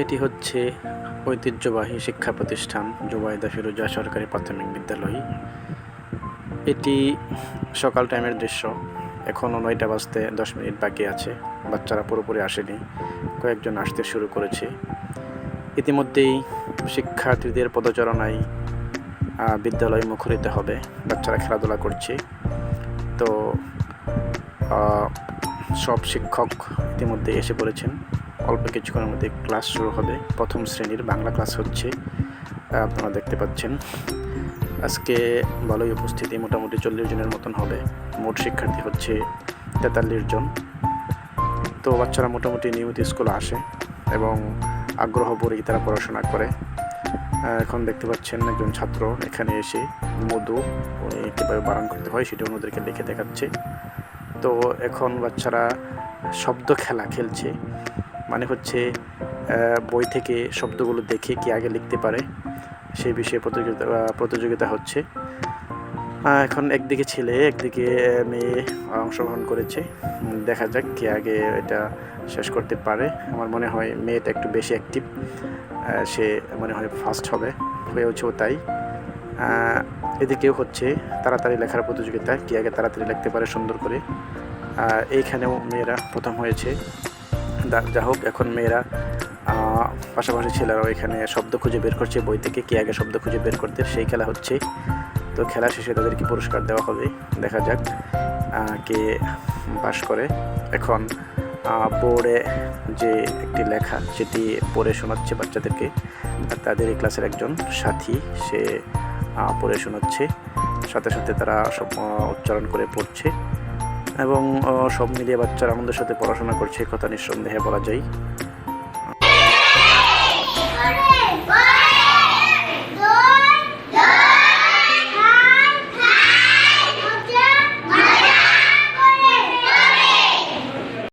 এটি হচ্ছে ঐতিহ্যবাহী শিক্ষা প্রতিষ্ঠান জুবাইদা ফিরোজা সরকারি প্রাথমিক বিদ্যালয়। এটি সকাল টাইমের দৃশ্য। এখনও 9টা বাজতে 10 মিনিট বাকি আছে। বাচ্চারা পুরোপুরি আসেনি, কয়েকজন আসতে শুরু করেছে। ইতিমধ্যেই শিক্ষার্থীদের পদচারণায় বিদ্যালয় মুখরিত হবে। বাচ্চারা খেলাধুলা করছে। তো সব শিক্ষক ইতিমধ্যে এসে পড়েছেন। অল্প কিছুক্ষণের মধ্যে ক্লাস শুরু হবে। প্রথম শ্রেণীর বাংলা ক্লাস হচ্ছে, আপনারা দেখতে পাচ্ছেন। আজকে ভালোই উপস্থিতি, মোটামুটি 40 জনের মতন হবে। মোট শিক্ষার্থী হচ্ছে 43 জন। তো বাচ্চারা মোটামুটি নিয়মিত স্কুলে আসে এবং আগ্রহ ভরেই তারা পড়াশোনা করে। এখন দেখতে পাচ্ছেন একজন ছাত্র এখানে এসে মধু কীভাবে বানান করতে হয় সেটা ওনাদেরকে লিখে দেখাচ্ছে। তো এখন বাচ্চারা শব্দ খেলা খেলছে, মানে হচ্ছে বই থেকে শব্দগুলো দেখে কি আগে লিখতে পারে সেই বিষয়ে প্রতিযোগিতা হচ্ছে। এখন একদিকে ছেলে একদিকে মেয়ে অংশগ্রহণ করেছে। দেখা যাক কে আগে এটা শেষ করতে পারে। আমার মনে হয় মেয়েটা একটু বেশি অ্যাক্টিভ, সে মনে হয় ফার্স্ট হয়েওছেও তাই। এদিকেও হচ্ছে তাড়াতাড়ি লেখার প্রতিযোগিতা, কে আগে তাড়াতাড়ি লিখতে পারে সুন্দর করে। এইখানেও মেয়েরা প্রথম হয়েছে। যা হোক, এখন মেয়েরা পাশাপাশি ছেলেরাও এখানে শব্দ খুঁজে বের করছে বই থেকে, কে আগে শব্দ খুঁজে বের করতে, সেই খেলা হচ্ছে। তো খেলা শেষে তাদেরকে পুরস্কার দেওয়া হবে। দেখা যাক কে পাস করে। এখন বোর্ডে যে একটি লেখা সেটি পড়ে শোনাচ্ছে বাচ্চাদেরকে। তাদের এই ক্লাসের একজন সাথী, সে পড়ে শোনাচ্ছে, সাথে সাথে তারা সব উচ্চারণ করে পড়ছে এবং সব মিলিয়ে বাচ্চারা আমাদের সাথে পড়াশোনা করছে, কথা নিঃসন্দেহে বলা যায়।